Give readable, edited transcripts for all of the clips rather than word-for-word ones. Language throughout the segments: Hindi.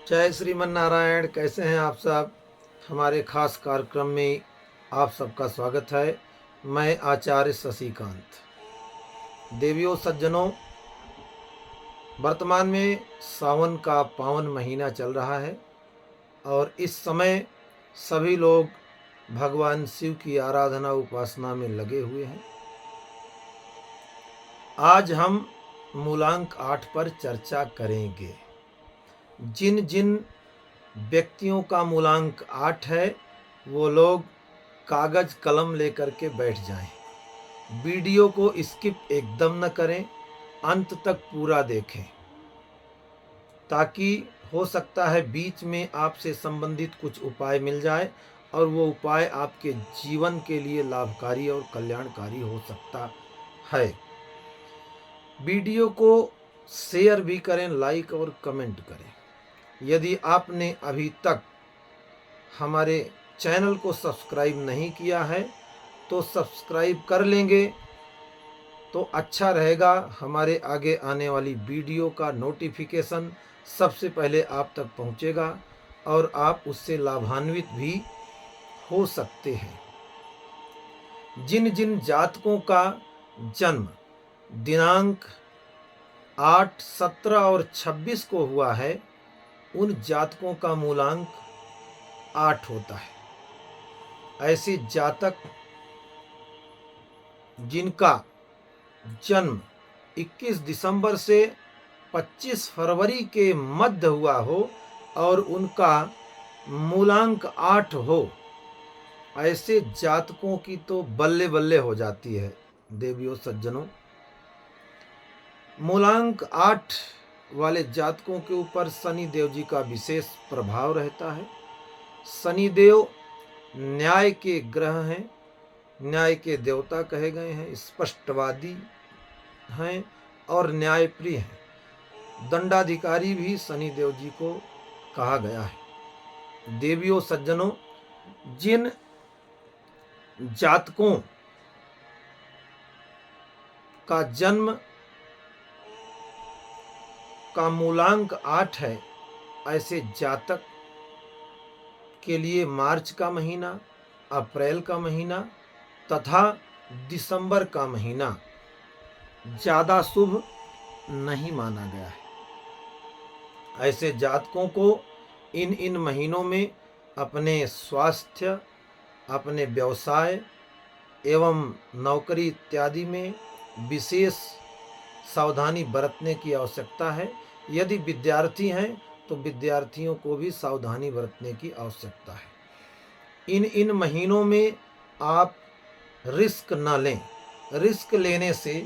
जय श्रीमन नारायण। कैसे हैं आप सब। हमारे खास कार्यक्रम में आप सबका स्वागत है। मैं आचार्य शशिकांत। देवियों सज्जनों, वर्तमान में सावन का पावन महीना चल रहा है और इस समय सभी लोग भगवान शिव की आराधना उपासना में लगे हुए हैं। आज हम मूलांक 8 पर चर्चा करेंगे। जिन जिन व्यक्तियों का मूलांक 8 है वो लोग कागज कलम लेकर के बैठ जाएं। वीडियो को स्किप एकदम न करें, अंत तक पूरा देखें, ताकि हो सकता है बीच में आपसे संबंधित कुछ उपाय मिल जाए और वो उपाय आपके जीवन के लिए लाभकारी और कल्याणकारी हो सकता है। वीडियो को शेयर भी करें, लाइक और कमेंट करें। यदि आपने अभी तक हमारे चैनल को सब्सक्राइब नहीं किया है तो सब्सक्राइब कर लेंगे तो अच्छा रहेगा। हमारे आगे आने वाली वीडियो का नोटिफिकेशन सबसे पहले आप तक पहुंचेगा और आप उससे लाभान्वित भी हो सकते हैं। जिन जिन जातकों का जन्म दिनांक 8, 17 और 26 को हुआ है उन जातकों का मूलांक 8 होता है। ऐसे जातक जिनका जन्म 21 दिसंबर से 25 फरवरी के मध्य हुआ हो और उनका मूलांक 8 हो, ऐसे जातकों की तो बल्ले बल्ले हो जाती है। देवियों सज्जनों, मूलांक 8 वाले जातकों के ऊपर शनि देव जी का विशेष प्रभाव रहता है। शनि देव न्याय के ग्रह हैं, न्याय के देवता कहे गए हैं, स्पष्टवादी हैं और न्यायप्रिय हैं। दंडाधिकारी भी शनि देव जी को कहा गया है। देवियों सज्जनों, जिन जातकों का जन्म का मूलांक 8 है, ऐसे जातक के लिए मार्च का महीना, अप्रैल का महीना तथा दिसंबर का महीना ज़्यादा शुभ नहीं माना गया है। ऐसे जातकों को इन महीनों में अपने स्वास्थ्य, अपने व्यवसाय एवं नौकरी इत्यादि में विशेष सावधानी बरतने की आवश्यकता है। यदि विद्यार्थी हैं तो विद्यार्थियों को भी सावधानी बरतने की आवश्यकता है। इन महीनों में आप रिस्क न लें, रिस्क लेने से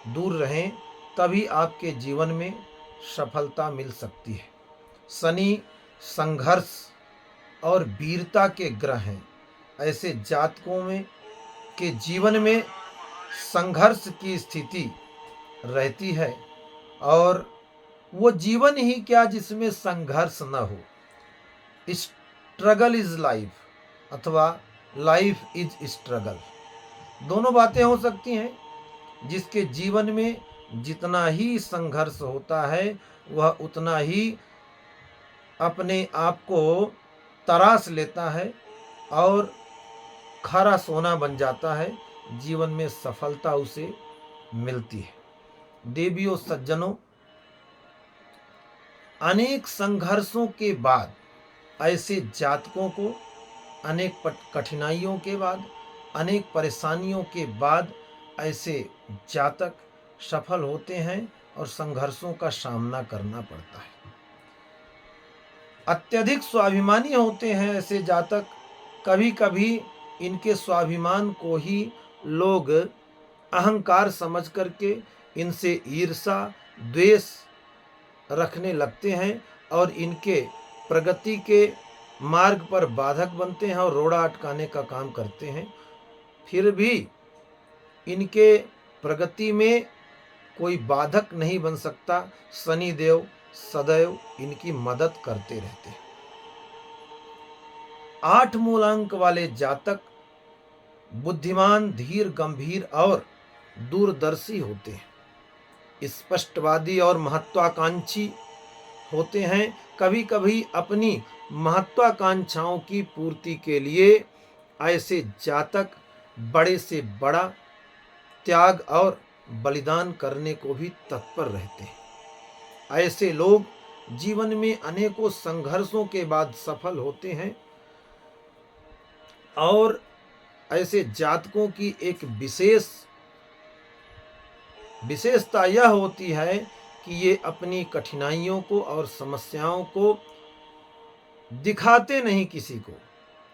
दूर रहें, तभी आपके जीवन में सफलता मिल सकती है। शनि संघर्ष और वीरता के ग्रह हैं। ऐसे जातकों में के जीवन में संघर्ष की स्थिति रहती है और वो जीवन ही क्या जिसमें संघर्ष न हो। स्ट्रगल इज लाइफ अथवा लाइफ इज स्ट्रगल, दोनों बातें हो सकती हैं। जिसके जीवन में जितना ही संघर्ष होता है वह उतना ही अपने आप को तराश लेता है और खरा सोना बन जाता है। जीवन में सफलता उसे मिलती है। देवियों सज्जनों, अनेक संघर्षों के बाद ऐसे जातकों को, अनेक कठिनाइयों के बाद, अनेक परेशानियों के बाद ऐसे जातक सफल होते हैं और संघर्षों का सामना करना पड़ता है। अत्यधिक स्वाभिमानी होते हैं ऐसे जातक। कभी कभी इनके स्वाभिमान को ही लोग अहंकार समझ करके इनसे ईर्षा द्वेष रखने लगते हैं और इनके प्रगति के मार्ग पर बाधक बनते हैं और रोड़ा अटकाने का काम करते हैं। फिर भी इनके प्रगति में कोई बाधक नहीं बन सकता। शनि देव सदैव इनकी मदद करते रहते हैं। 8 मूलांक वाले जातक बुद्धिमान, धीर, गंभीर और दूरदर्शी होते हैं। स्पष्टवादी और महत्वाकांक्षी होते हैं। कभी कभी अपनी महत्वाकांक्षाओं की पूर्ति के लिए ऐसे जातक बड़े से बड़ा त्याग और बलिदान करने को भी तत्पर रहते हैं। ऐसे लोग जीवन में अनेकों संघर्षों के बाद सफल होते हैं और ऐसे जातकों की एक विशेषता यह होती है कि ये अपनी कठिनाइयों को और समस्याओं को दिखाते नहीं किसी को,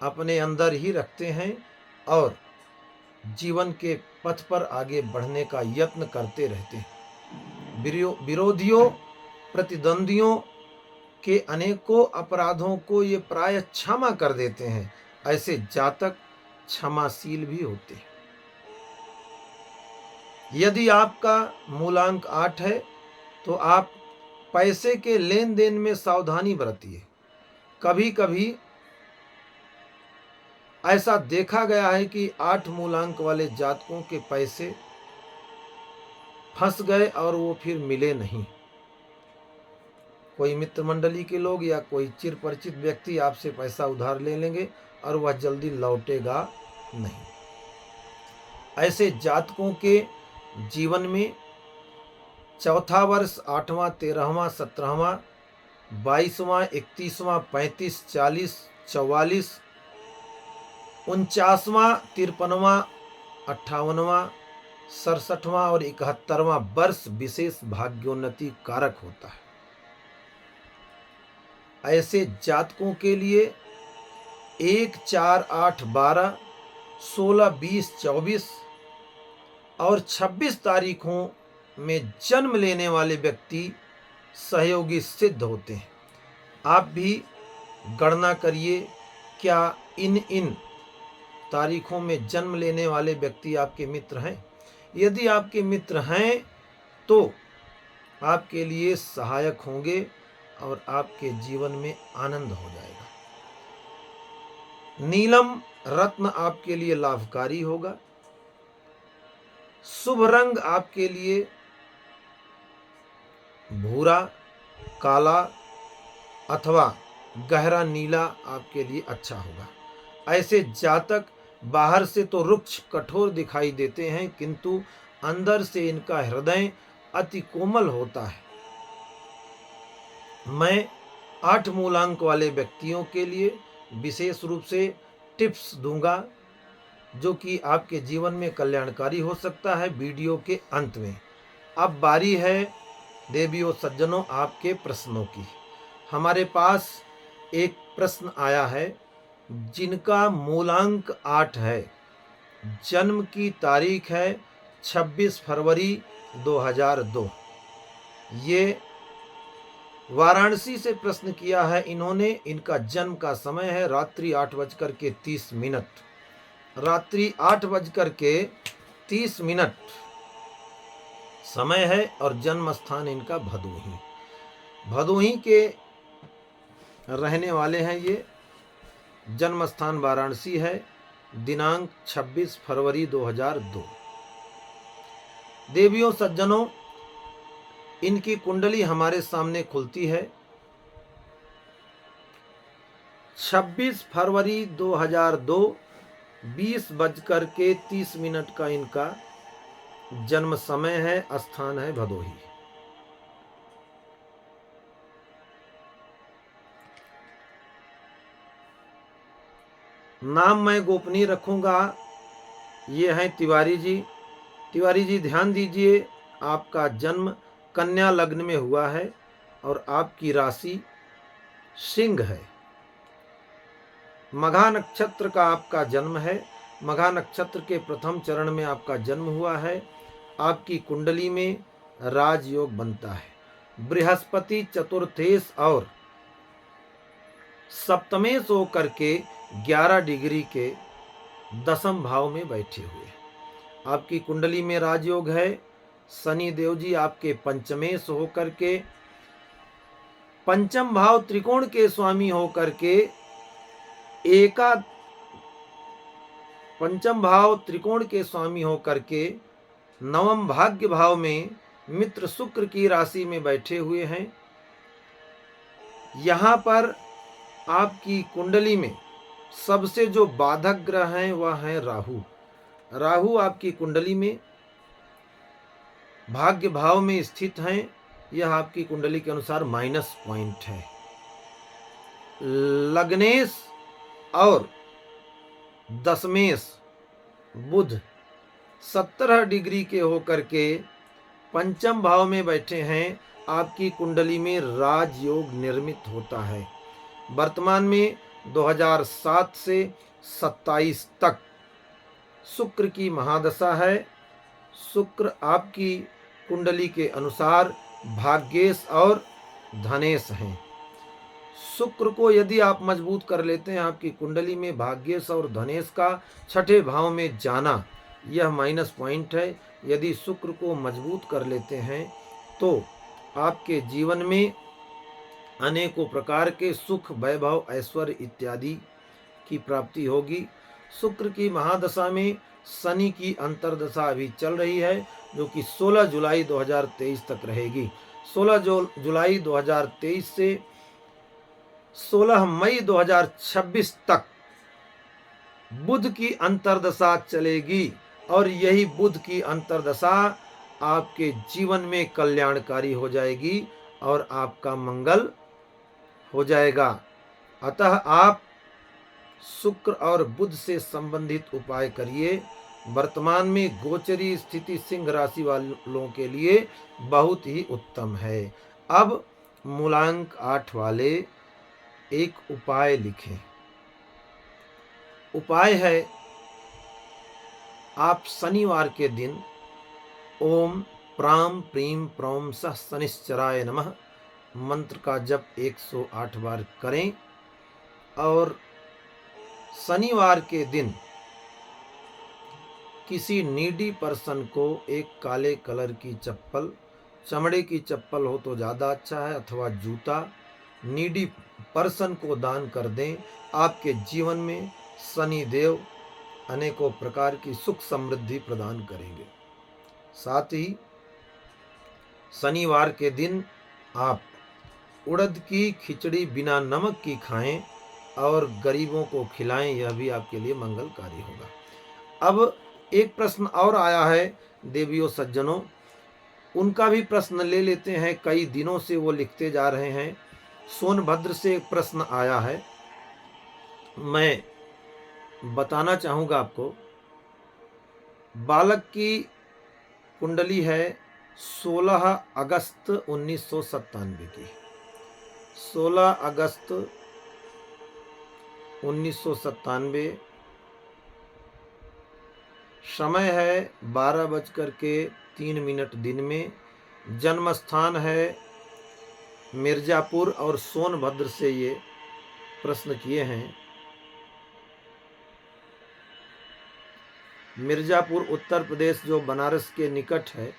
अपने अंदर ही रखते हैं और जीवन के पथ पर आगे बढ़ने का यत्न करते रहते हैं। विरोधियों, प्रतिद्वंदियों के अनेकों अपराधों को ये प्राय क्षमा कर देते हैं। ऐसे जातक क्षमाशील भी होते हैं। यदि आपका मूलांक 8 है तो आप पैसे के लेन देन में सावधानी बरतिए। कभी कभी ऐसा देखा गया है कि 8 मूलांक वाले जातकों के पैसे फंस गए और वो फिर मिले नहीं। कोई मित्र मंडली के लोग या कोई चिर परिचित व्यक्ति आपसे पैसा उधार ले लेंगे और वह जल्दी लौटेगा नहीं। ऐसे जातकों के जीवन में चौथा वर्ष, 8वां, 13वां, 17वां, 22वां, 31वां, 35, 40, 44, 49वां, 53वां, 58वां, 67वां और 71वां वर्ष विशेष भाग्योन्नति कारक होता है। ऐसे जातकों के लिए 1, 4, 8, 12, 16, 20, 24 और 26 तारीखों में जन्म लेने वाले व्यक्ति सहयोगी सिद्ध होते हैं। आप भी गणना करिए, क्या इन तारीखों में जन्म लेने वाले व्यक्ति आपके मित्र हैं? यदि आपके मित्र हैं तो आपके लिए सहायक होंगे और आपके जीवन में आनंद हो जाएगा। नीलम रत्न आपके लिए लाभकारी होगा। शुभ रंग आपके लिए भूरा, काला अथवा गहरा नीला आपके लिए अच्छा होगा। ऐसे जातक बाहर से तो रुक्ष कठोर दिखाई देते हैं, किंतु अंदर से इनका हृदय अति कोमल होता है। मैं 8 मूलांक वाले व्यक्तियों के लिए विशेष रूप से टिप्स दूंगा जो कि आपके जीवन में कल्याणकारी हो सकता है वीडियो के अंत में। अब बारी है देवियों सज्जनों आपके प्रश्नों की। हमारे पास एक प्रश्न आया है, जिनका मूलांक 8 है, जन्म की तारीख है 26 फरवरी 2002। ये वाराणसी से प्रश्न किया है इन्होंने। इनका जन्म का समय है रात्रि 8:30। रात्रि 8:30 समय है और जन्म स्थान इनका भदोही के रहने वाले हैं। ये जन्म स्थान वाराणसी है। दिनांक 26 फरवरी 2002। देवियों सज्जनों, इनकी कुंडली हमारे सामने खुलती है। 26 फरवरी 2002 20:30 का इनका जन्म समय है। स्थान है भदोही। नाम मैं गोपनीय रखूंगा। ये हैं तिवारी जी। तिवारी जी ध्यान दीजिए, आपका जन्म कन्या लग्न में हुआ है और आपकी राशि सिंह है। मघा नक्षत्र का आपका जन्म है। मघा नक्षत्र के प्रथम चरण में आपका जन्म हुआ है। आपकी कुंडली में राजयोग बनता है। बृहस्पति चतुर्थेश और सप्तमेश होकर के 11 डिग्री के 10वें भाव में बैठे हुए। आपकी कुंडली में राजयोग है। शनि देव जी आपके पंचमेश होकर के पंचम भाव त्रिकोण के स्वामी होकर के पंचम भाव त्रिकोण के स्वामी होकर के 9वें भाग्य भाव में मित्र शुक्र की राशि में बैठे हुए हैं। यहाँ पर आपकी कुंडली में सबसे जो बाधक ग्रह हैं वह हैं राहु। राहु आपकी कुंडली में भाग्य भाव में स्थित हैं। यह आपकी कुंडली के अनुसार माइनस पॉइंट है। लग्नेश और दशमेश बुध 17 डिग्री के होकर के पंचम भाव में बैठे हैं। आपकी कुंडली में राजयोग निर्मित होता है। वर्तमान में 2007 से 27 तक शुक्र की महादशा है। शुक्र आपकी कुंडली के अनुसार भाग्येश और धनेश हैं। शुक्र को यदि आप मजबूत कर लेते हैं, आपकी कुंडली में भाग्येश और धनेश का छठे भाव में जाना यह माइनस पॉइंट है। यदि शुक्र को मजबूत कर लेते हैं तो आपके जीवन में अनेकों प्रकार के सुख, वैभव, ऐश्वर्य इत्यादि की प्राप्ति होगी। शुक्र की महादशा में शनि की अंतर्दशा अभी चल रही है, जो कि 16 जुलाई 2023 तक रहेगी। 16 जुलाई 2023 से 16 मई 2026 तक बुध की अंतर्दशा चलेगी और यही बुध की अंतर्दशा आपके जीवन में कल्याणकारी हो जाएगी और आपका मंगल हो जाएगा। अतः आप शुक्र और बुध से संबंधित उपाय करिए। वर्तमान में गोचरी स्थिति सिंह राशि वालों के लिए बहुत ही उत्तम है। अब मूलांक 8 वाले एक उपाय लिखें। उपाय है, आप शनिवार के दिन ओम प्राम प्रीम प्रौम सह शनिश्चराय नमः मंत्र का जप 108 बार करें और शनिवार के दिन किसी नीडी पर्सन को एक काले कलर की चप्पल, चमड़े की चप्पल हो तो ज़्यादा अच्छा है, अथवा जूता नीडी पर्सन को दान कर दें। आपके जीवन में शनि देव अनेकों प्रकार की सुख समृद्धि प्रदान करेंगे। साथ ही शनिवार के दिन आप उड़द की खिचड़ी बिना नमक की खाएं और गरीबों को खिलाएं, यह भी आपके लिए मंगलकारी होगा। अब एक प्रश्न और आया है देवियों सज्जनों, उनका भी प्रश्न ले लेते हैं। कई दिनों से वो लिखते जा रहे हैं। सोनभद्र से एक प्रश्न आया है, मैं बताना चाहूँगा आपको। बालक की कुंडली है 16 अगस्त 1997 की। 16 अगस्त 1997, समय है 12:03 दिन में। जन्म स्थान है मिर्जापुर और सोनभद्र से ये प्रश्न किए हैं। मिर्जापुर उत्तर प्रदेश जो बनारस के निकट है,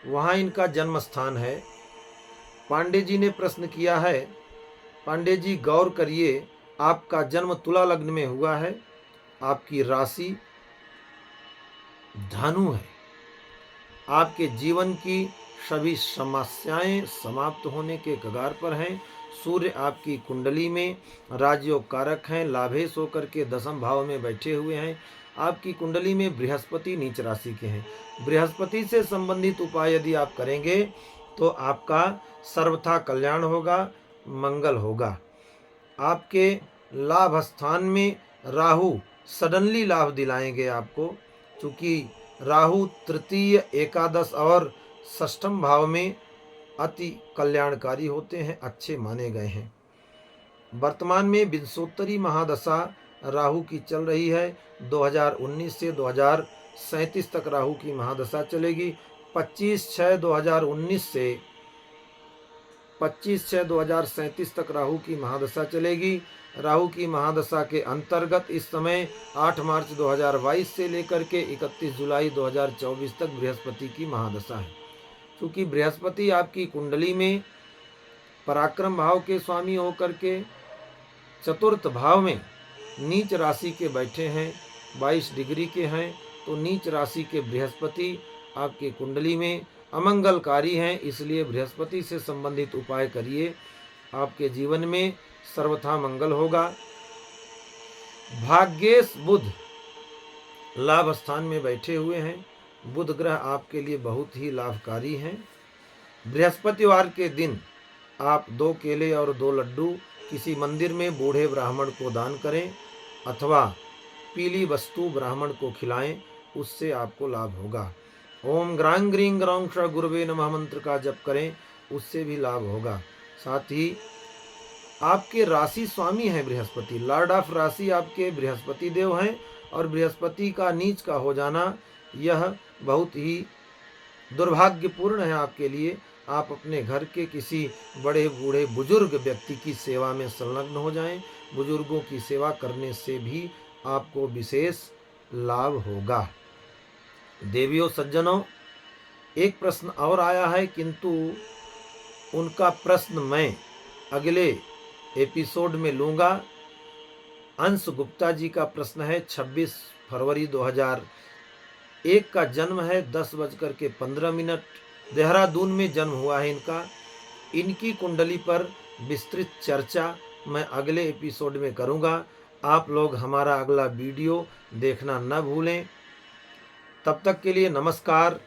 वहाँ इनका जन्म स्थान है। पांडे जी ने प्रश्न किया है, पांडे जी गौर करिए, आपका जन्म तुला लग्न में हुआ है, आपकी राशि धनु है, आपके जीवन की सभी समस्याएं समाप्त होने के कगार पर हैं। सूर्य आपकी कुंडली में राजयोग कारक हैं, लाभेश होकर के दशम भाव में बैठे हुए हैं। आपकी कुंडली में बृहस्पति नीच राशि के हैं। बृहस्पति से संबंधित उपाय यदि आप करेंगे तो आपका सर्वथा कल्याण होगा, मंगल होगा। आपके लाभ स्थान में राहु सडनली लाभ दिलाएंगे आपको, क्योंकि राहु तृतीय, एकादश और षष्ठम भाव में अति कल्याणकारी होते हैं, अच्छे माने गए हैं। वर्तमान में विंशोत्तरी महादशा राहु की चल रही है। 2019 से 2037 तक राहु की महादशा चलेगी। 25/6/2019 से 25/6/2037 तक राहु की महादशा चलेगी। राहु की महादशा के अंतर्गत इस समय 8 मार्च 2022 से लेकर के 31 जुलाई 2024 तक बृहस्पति की महादशा है। क्योंकि बृहस्पति आपकी कुंडली में पराक्रम भाव के स्वामी होकर के चतुर्थ भाव में नीच राशि के बैठे हैं, 22 डिग्री के हैं, तो नीच राशि के बृहस्पति आपके कुंडली में अमंगलकारी हैं। इसलिए बृहस्पति से संबंधित उपाय करिए। आपके जीवन में सर्वथा मंगल होगा। भाग्येश बुध लाभ स्थान में बैठे हुए हैं। बुध ग्रह आपके लिए बहुत ही लाभकारी हैं। बृहस्पतिवार के दिन आप 2 केले और 2 लड्डू किसी मंदिर में बूढ़े ब्राह्मण को दान करें अथवा पीली वस्तु ब्राह्मण को खिलाएं, उससे आपको लाभ होगा। ओम ग्रांग ग्रीं ग्रौं श गुरुवे नमः मंत्र का जप करें, उससे भी लाभ होगा। साथ ही आपके राशि स्वामी हैं बृहस्पति, लॉर्ड ऑफ राशि आपके बृहस्पति देव हैं और बृहस्पति का नीच का हो जाना यह बहुत ही दुर्भाग्यपूर्ण है आपके लिए। आप अपने घर के किसी बड़े बूढ़े बुजुर्ग व्यक्ति की सेवा में संलग्न हो जाएं। बुजुर्गों की सेवा करने से भी आपको विशेष लाभ होगा। देवियों सज्जनों, एक प्रश्न और आया है, किंतु उनका प्रश्न मैं अगले एपिसोड में लूँगा। अंश गुप्ता जी का प्रश्न है। 26 फरवरी 2001 का जन्म है, 10:15 देहरादून में जन्म हुआ है इनका। इनकी कुंडली पर विस्तृत चर्चा मैं अगले एपिसोड में करूँगा। आप लोग हमारा अगला वीडियो देखना न भूलें। तब तक के लिए नमस्कार।